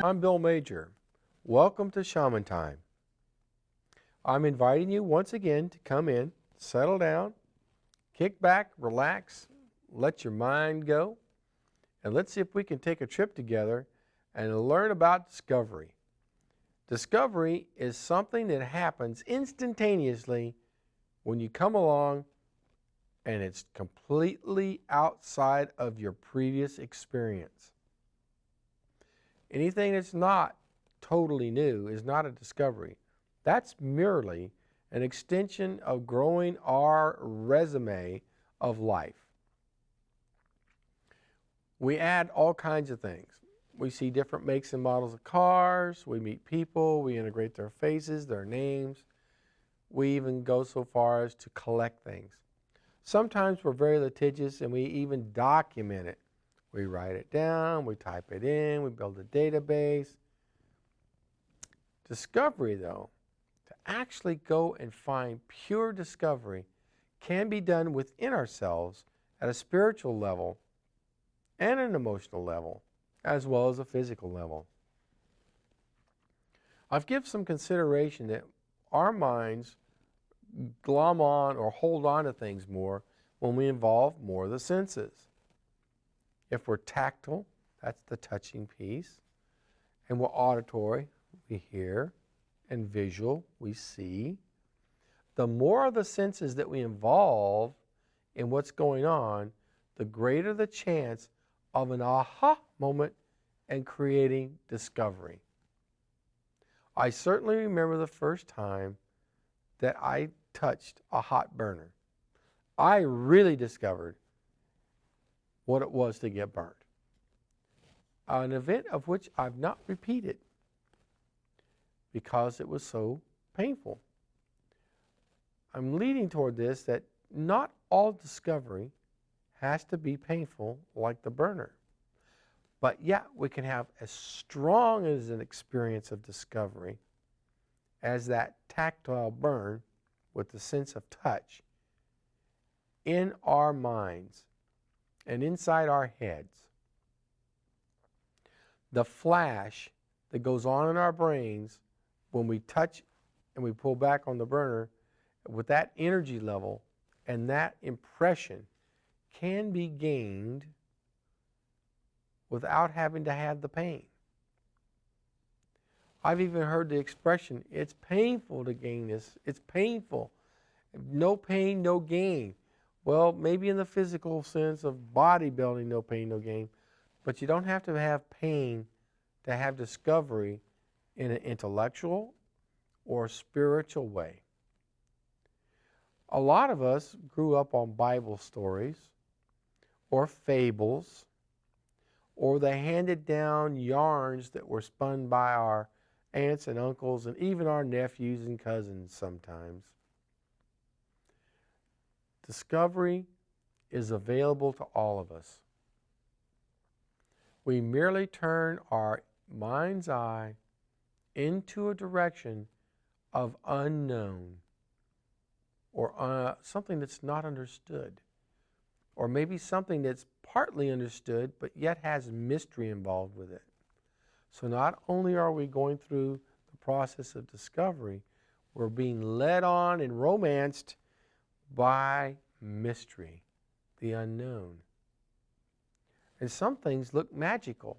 I'm Bill Major. Welcome to Shaman Time. I'm inviting you once again to come in, settle down, kick back, relax, let your mind go, and let's see if we can take a trip together and learn about discovery. Discovery is something that happens instantaneously when you come along and it's completely outside of your previous experience. Anything that's not totally new is not a discovery. That's merely an extension of growing our resume of life. We add all kinds of things. We see different makes and models of cars, we meet people, we integrate their faces, their names. We even go so far as to collect things. Sometimes we're very litigious and we even document it. We write it down, we type it in, we build a database. Discovery, though, to actually go and find pure discovery can be done within ourselves at a spiritual level and an emotional level, as well as a physical level. I've given some consideration that our minds glom on or hold on to things more when we involve more of the senses. If we're tactile, that's the touching piece, and we're auditory, we hear, and visual, we see. The more of the senses that we involve in what's going on, the greater the chance of an aha moment and creating discovery. I certainly remember the first time that I touched a hot burner. I really discovered what it was to get burnt. An event of which I've not repeated because it was so painful. I'm leading toward this that not all discovery has to be painful like the burner. But yet we can have as strong as an experience of discovery as that tactile burn with the sense of touch in our minds and inside our heads. The flash that goes on in our brains when we touch and we pull back on the burner with that energy level and that impression can be gained without having to have the pain. I've even heard the expression, it's painful to gain this. It's painful. No pain, no gain. Well, maybe in the physical sense of bodybuilding, no pain, no gain. But you don't have to have pain to have discovery in an intellectual or spiritual way. A lot of us grew up on Bible stories or fables, or the handed down yarns that were spun by our aunts and uncles and even our nephews and cousins sometimes. Discovery is available to all of us. We merely turn our mind's eye into a direction of unknown or something that's not understood, or maybe something that's partly understood but yet has mystery involved with it. So not only are we going through the process of discovery, we're being led on and romanced by mystery, the unknown. And some things look magical.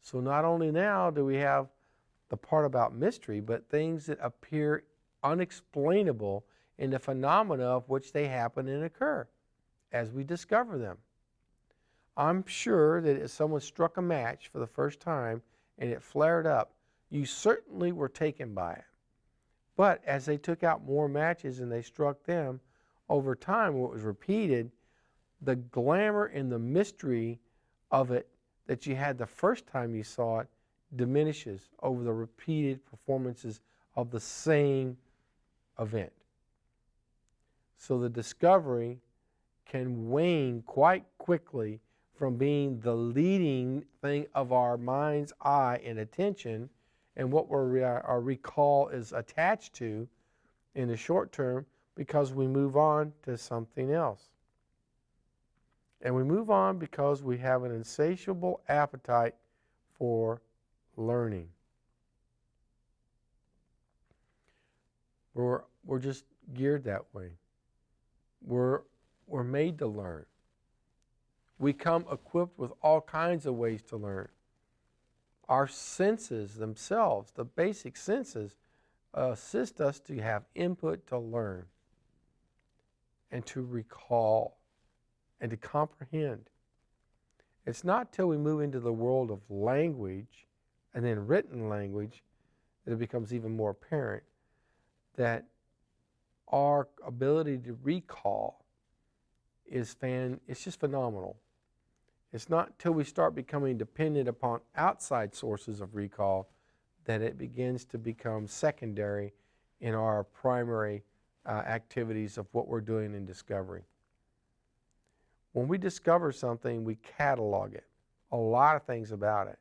So not only now do we have the part about mystery, but things that appear unexplainable in the phenomena of which they happen and occur as we discover them. I'm sure that if someone struck a match for the first time and it flared up, you certainly were taken by it. But as they took out more matches and they struck them, over time, what was repeated, the glamour and the mystery of it that you had the first time you saw it diminishes over the repeated performances of the same event. So the discovery can wane quite quickly from being the leading thing of our mind's eye and attention and what our recall is attached to in the short term, because we move on to something else. And we move on because we have an insatiable appetite for learning. We're just geared that way. We're made to learn. We come equipped with all kinds of ways to learn. Our senses themselves, the basic senses, assist us to have input to learn and to recall and to comprehend. It's not till we move into the world of language and then written language that it becomes even more apparent that our ability to recall it's just phenomenal. It's not till we start becoming dependent upon outside sources of recall that it begins to become secondary in our primary activities of what we're doing in discovery. When we discover something, we catalog it. A lot of things about it.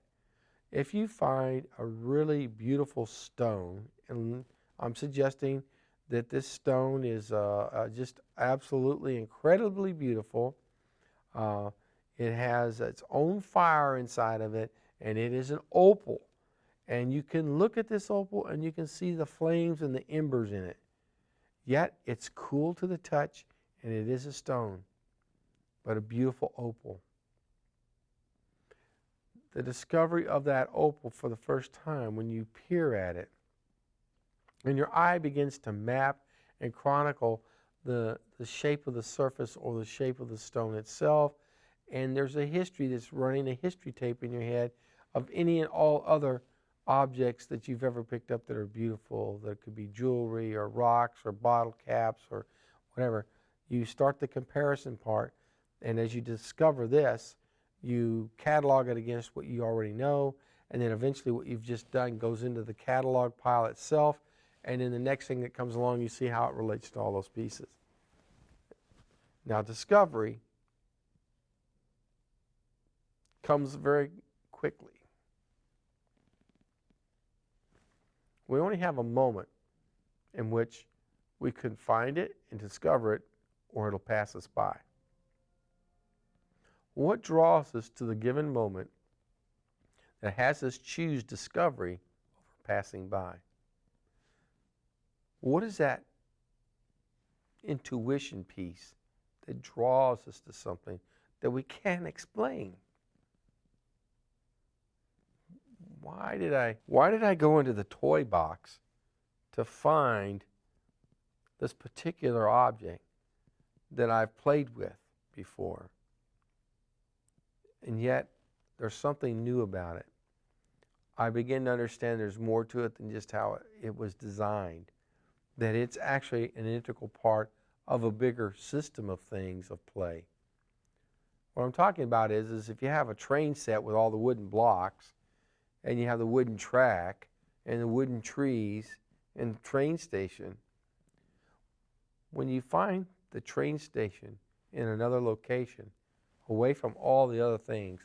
If you find a really beautiful stone, and I'm suggesting that this stone is just absolutely incredibly beautiful. It has its own fire inside of it, and it is an opal. And you can look at this opal and you can see the flames and the embers in it. Yet it's cool to the touch, and it is a stone, but a beautiful opal. The discovery of that opal for the first time, when you peer at it, and your eye begins to map and chronicle the shape of the surface or the shape of the stone itself, and there's a history that's running a history tape in your head of any and all other objects that you've ever picked up that are beautiful. That could be jewelry or rocks or bottle caps or whatever. You start the comparison part, and as you discover this, you catalog it against what you already know, and then eventually what you've just done goes into the catalog pile itself, and then the next thing that comes along, you see how it relates to all those pieces. Now, discovery comes very quickly. We only have a moment in which we can find it and discover it, or it'll pass us by. What draws us to the given moment that has us choose discovery over passing by? What is that intuition piece that draws us to something that we can't explain? Why did I go into the toy box to find this particular object that I've played with before? And yet, there's something new about it. I begin to understand there's more to it than just how it was designed, that it's actually an integral part of a bigger system of things of play. What I'm talking about is if you have a train set with all the wooden blocks, and you have the wooden track and the wooden trees and the train station, when you find the train station in another location, away from all the other things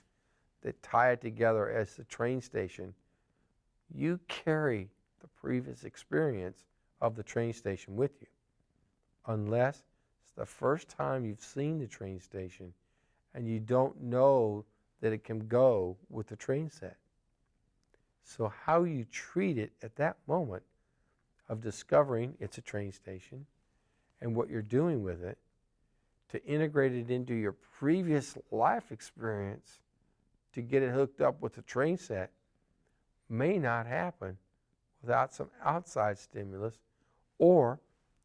that tie it together as the train station, you carry the previous experience of the train station with you, unless it's the first time you've seen the train station and you don't know that it can go with the train set. So how you treat it at that moment of discovering it's a train station and what you're doing with it to integrate it into your previous life experience to get it hooked up with the train set may not happen without some outside stimulus, or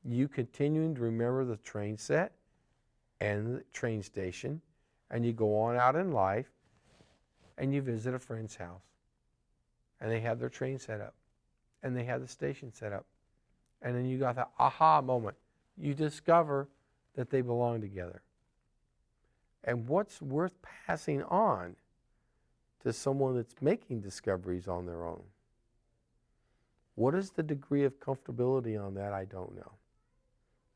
you continuing to remember the train set and the train station, and you go on out in life and you visit a friend's house and they have their train set up and they have the station set up, and then you got that aha moment. You discover that they belong together. And what's worth passing on to someone that's making discoveries on their own? What is the degree of comfortability on that? I don't know.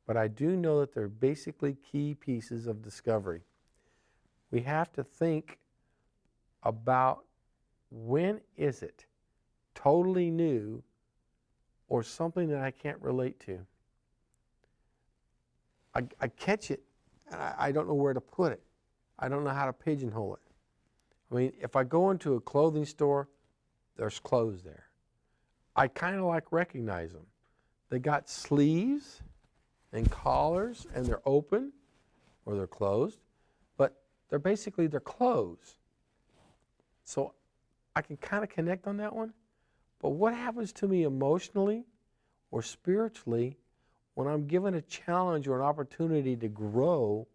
But I do know that they're basically key pieces of discovery. We have to think about, when is it totally new or something that I can't relate to? I catch it, and I don't know where to put it. I don't know how to pigeonhole it. I mean, if I go into a clothing store, there's clothes there. I kind of like recognize them. They got sleeves and collars, and they're open or they're closed, but they're clothes. So I can kind of connect on that one. But what happens to me emotionally or spiritually when I'm given a challenge or an opportunity to grow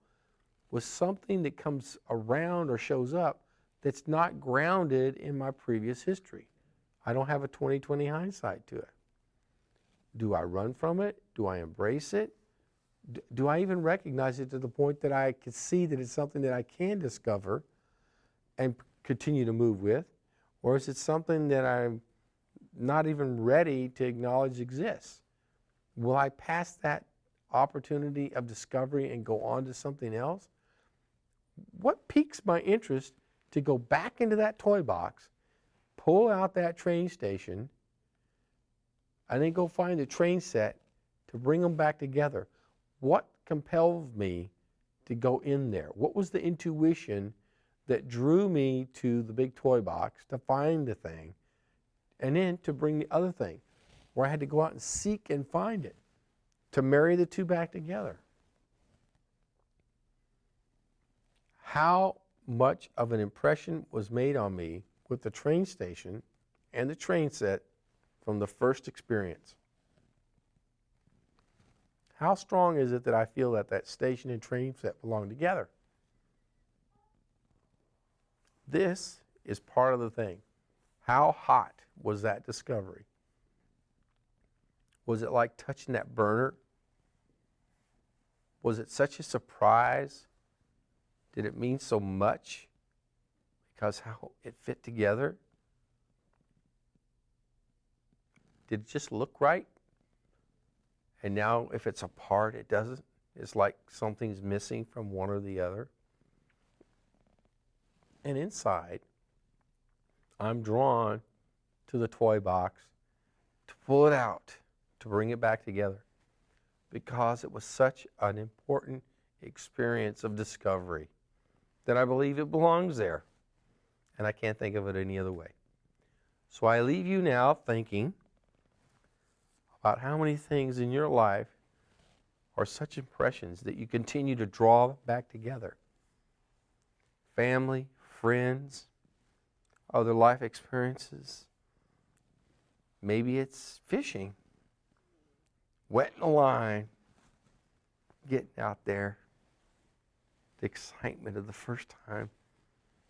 with something that comes around or shows up that's not grounded in my previous history? I don't have a 20/20 hindsight to it. Do I run from it? Do I embrace it? Do I even recognize it to the point that I can see that it's something that I can discover and continue to move with? Or is it something that I'm not even ready to acknowledge exists? Will I pass that opportunity of discovery and go on to something else? What piques my interest to go back into that toy box, pull out that train station, and then go find the train set to bring them back together? What compelled me to go in there? What was the intuition that drew me to the big toy box to find the thing and then to bring the other thing, where I had to go out and seek and find it, to marry the two back together? How much of an impression was made on me with the train station and the train set from the first experience? How strong is it that I feel that that station and train set belong together? This is part of the thing. How hot was that discovery? Was it like touching that burner? Was it such a surprise? Did it mean so much because how it fit together? Did it just look right? And now if it's apart, it doesn't? It's like something's missing from one or the other. And inside, I'm drawn to the toy box to pull it out, to bring it back together, because it was such an important experience of discovery that I believe it belongs there. And I can't think of it any other way. So I leave you now thinking about how many things in your life are such impressions that you continue to draw back together. Family, friends, other life experiences. Maybe it's fishing, wetting a line, getting out there, the excitement of the first time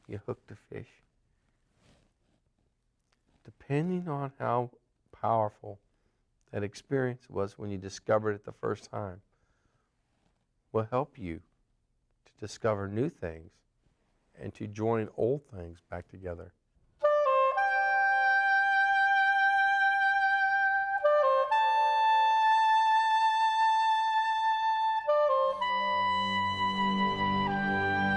you hooked a fish. Depending on how powerful that experience was when you discovered it the first time, will help you to discover new things and to join old things back together.